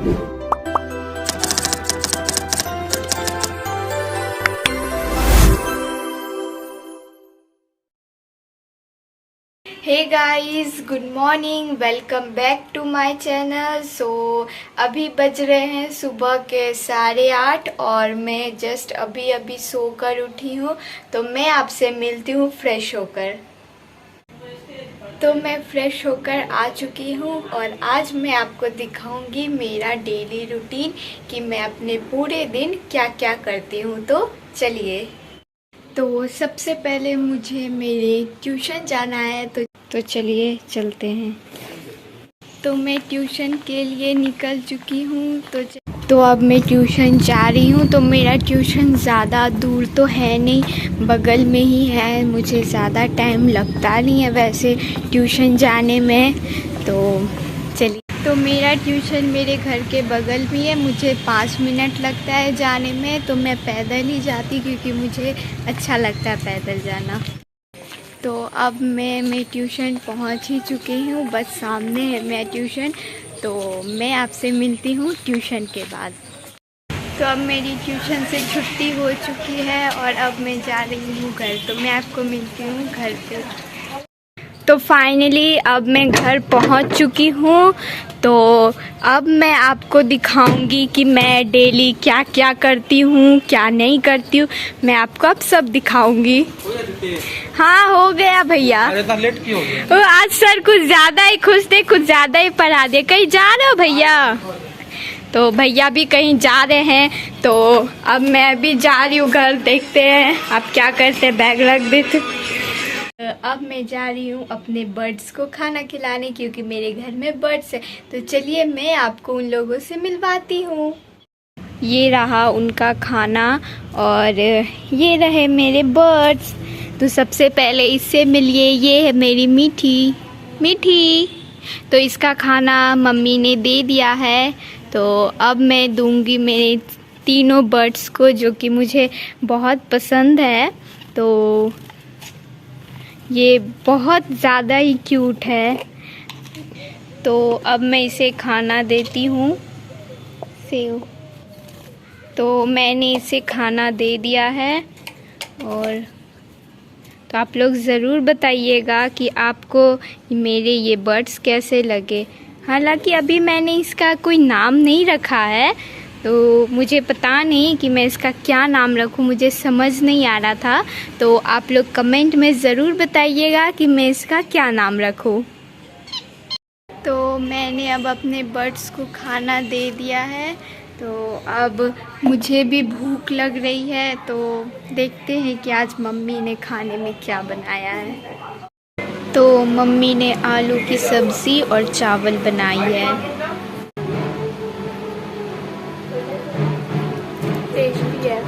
Hey guys, good morning, welcome back to my channel. So अभी बज रहे हैं सुबह के 8:30 और मैं जस्ट अभी सोकर उठी हूँ। तो मैं आपसे मिलती हूँ फ्रेश होकर। तो मैं फ्रेश होकर आ चुकी हूँ और आज मैं आपको दिखाऊंगी मेरा डेली रूटीन कि मैं अपने पूरे दिन क्या क्या करती हूँ। तो चलिए। तो सबसे पहले मुझे मेरे ट्यूशन जाना है, तो चलिए चलते हैं। तो मैं ट्यूशन के लिए निकल चुकी हूँ। तो अब मैं ट्यूशन जा रही हूँ। तो मेरा ट्यूशन ज़्यादा दूर तो है नहीं, बगल में ही है। मुझे ज़्यादा टाइम लगता नहीं है वैसे ट्यूशन जाने में। तो चलिए। तो मेरा ट्यूशन मेरे घर के बगल में है, मुझे 5 मिनट लगता है जाने में। तो मैं पैदल ही जाती क्योंकि मुझे अच्छा लगता है पैदल जाना। तो अब मैं ट्यूशन पहुंच ही चुकी हूँ, बस सामने है मैं ट्यूशन। तो मैं आपसे मिलती हूँ ट्यूशन के बाद। तो अब मेरी ट्यूशन से छुट्टी हो चुकी है और अब मैं जा रही हूँ घर। तो मैं आपको मिलती हूँ घर पे। तो फाइनली अब मैं घर पहुँच चुकी हूँ। तो अब मैं आपको दिखाऊंगी कि मैं डेली क्या क्या करती हूँ, क्या नहीं करती हूँ। मैं आपको अब सब दिखाऊंगी। हाँ, हो गया भैया। अरे इतना लेट क्यों हो गया? आज सर कुछ ज़्यादा ही खुश थे, कुछ ज़्यादा ही पढ़ा दे। कहीं जा रहे हो भैया? तो भैया भी कहीं जा रहे हैं। तो अब मैं भी जा रही हूँ घर। देखते हैं आप क्या करते हैं, बैग रख देते। अब मैं जा रही हूँ अपने बर्ड्स को खाना खिलाने क्योंकि मेरे घर में बर्ड्स है। तो चलिए मैं आपको उन लोगों से मिलवाती हूँ। ये रहा उनका खाना और ये रहे मेरे बर्ड्स। तो सबसे पहले इससे मिलिए, ये है मेरी मीठी मीठी। तो इसका खाना मम्मी ने दे दिया है। तो अब मैं दूंगी मेरे तीनों बर्ड्स को, जो कि मुझे बहुत पसंद है। तो ये बहुत ज़्यादा ही क्यूट है। तो अब मैं इसे खाना देती हूँ। सेव। तो मैंने इसे खाना दे दिया है। और तो आप लोग ज़रूर बताइएगा कि आपको मेरे ये बर्ड्स कैसे लगे। हालांकि अभी मैंने इसका कोई नाम नहीं रखा है, तो मुझे पता नहीं कि मैं इसका क्या नाम रखूं, मुझे समझ नहीं आ रहा था। तो आप लोग कमेंट में ज़रूर बताइएगा कि मैं इसका क्या नाम रखूं। तो मैंने अब अपने बर्ड्स को खाना दे दिया है। तो अब मुझे भी भूख लग रही है। तो देखते हैं कि आज मम्मी ने खाने में क्या बनाया है। तो मम्मी ने आलू की सब्ज़ी और चावल बनाई है। टेस्टी है।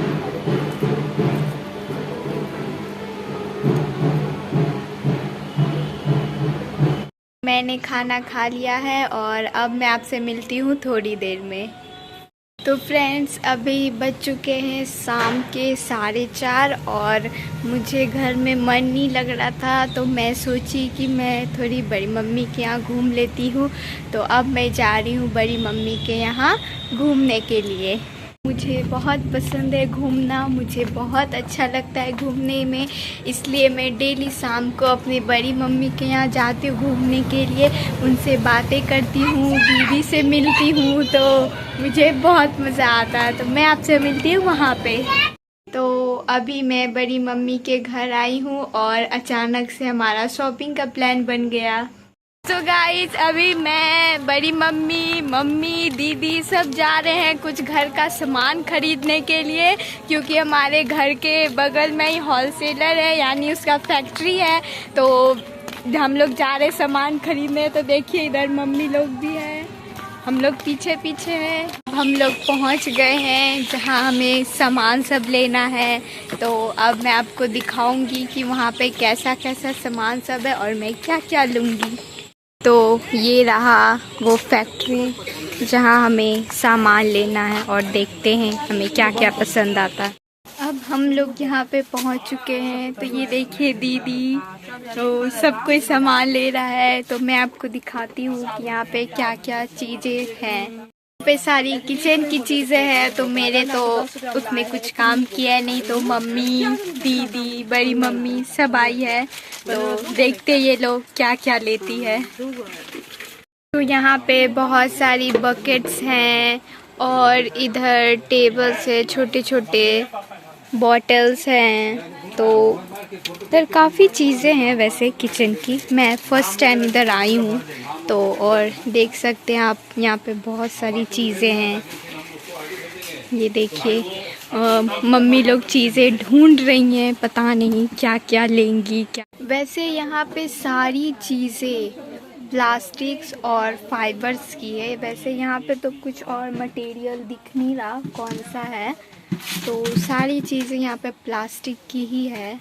मैंने खाना खा लिया है और अब मैं आपसे मिलती हूँ थोड़ी देर में। तो फ्रेंड्स, अभी बज चुके हैं शाम के 4:30 और मुझे घर में मन नहीं लग रहा था। तो मैं सोची कि मैं थोड़ी बड़ी मम्मी के यहाँ घूम लेती हूँ। तो अब मैं जा रही हूँ बड़ी मम्मी के यहाँ घूमने के लिए। मुझे बहुत पसंद है घूमना, मुझे बहुत अच्छा लगता है घूमने में। इसलिए मैं डेली शाम को अपनी बड़ी मम्मी के यहाँ जाती हूँ घूमने के लिए। उनसे बातें करती हूँ, दीदी से मिलती हूँ। तो मुझे बहुत मज़ा आता है। तो मैं आपसे मिलती हूँ वहाँ पे। तो अभी मैं बड़ी मम्मी के घर आई हूँ और अचानक से हमारा शॉपिंग का प्लान बन गया। तो गाइस, अभी मैं बड़ी मम्मी दीदी सब जा रहे हैं कुछ घर का सामान खरीदने के लिए, क्योंकि हमारे घर के बगल में ही होलसेलर है, यानी उसका फैक्ट्री है। तो हम लोग जा रहे सामान खरीदने। तो देखिए इधर मम्मी लोग भी हैं, हम लोग पीछे पीछे हैं। हम लोग पहुंच गए हैं जहां हमें सामान सब लेना है। तो अब मैं आपको दिखाऊंगी कि वहां पे कैसा कैसा सामान सब है और मैं क्या क्या लूँगी। तो ये रहा वो फैक्ट्री जहां हमें सामान लेना है और देखते हैं हमें क्या क्या पसंद आता है। अब हम लोग यहाँ पे पहुँच चुके हैं। तो ये देखिए दीदी, तो सब कोई सामान ले रहा है। तो मैं आपको दिखाती हूँ कि यहाँ पे क्या क्या चीज़ें हैं। पे सारी किचन की चीजें हैं, तो मेरे तो उसमें कुछ काम किया नहीं, तो मम्मी, दीदी, बड़ी मम्मी सब आई है। तो देखते ये लोग क्या क्या लेती है। तो यहाँ पे बहुत सारी बकेट्स हैं और इधर टेबल्स है, छोटे छोटे बॉटल्स हैं। तो इधर काफ़ी चीज़ें हैं वैसे किचन की। मैं फ़र्स्ट टाइम इधर आई हूँ, तो और देख सकते हैं आप यहाँ पे बहुत सारी चीज़ें हैं। ये देखिए मम्मी लोग चीज़ें ढूंढ रही हैं, पता नहीं क्या क्या लेंगी क्या। वैसे यहाँ पे सारी चीज़ें प्लास्टिक्स और फाइबर्स की है। वैसे यहाँ पे तो कुछ और मटेरियल दिख नहीं रहा कौन सा है, तो सारी चीज़ें यहाँ पे प्लास्टिक की ही है।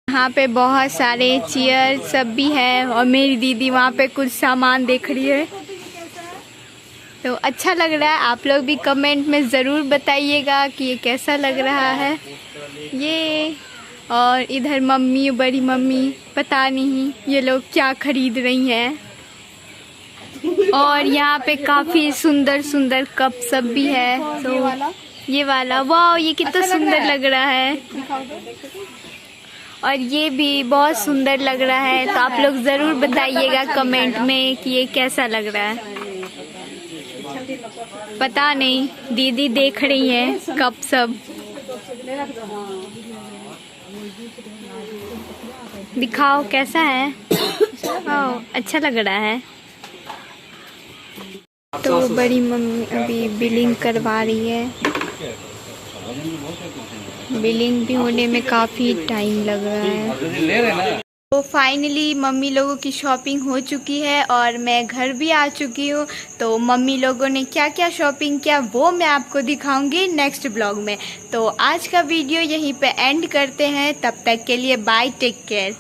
यहाँ पे बहुत सारे चेयर सब भी है और मेरी दीदी वहाँ पे कुछ सामान देख रही है। तो अच्छा लग रहा है। आप लोग भी कमेंट में ज़रूर बताइएगा कि ये कैसा लग रहा है ये। और इधर मम्मी, बड़ी मम्मी, पता नहीं ये लोग क्या खरीद रही हैं। और यहाँ पे काफ़ी सुंदर सुंदर कप सब भी है। तो ये वाला, वाह ये कितना सुंदर लग रहा है। और ये भी बहुत सुंदर लग रहा है। तो आप लोग ज़रूर बताइएगा कमेंट में कि ये कैसा लग रहा है। पता नहीं, दीदी देख रही है कप सब। दिखाओ कैसा है। अच्छा लग रहा है। तो बड़ी मम्मी अभी बिलिंग करवा रही है। बिलिंग भी होने में काफ़ी टाइम लग रहा है। तो फाइनली मम्मी लोगों की शॉपिंग हो चुकी है और मैं घर भी आ चुकी हूँ। तो मम्मी लोगों ने क्या क्या शॉपिंग किया वो मैं आपको दिखाऊंगी नेक्स्ट ब्लॉग में। तो आज का वीडियो यहीं पे एंड करते हैं। तब तक के लिए बाय, टेक केयर।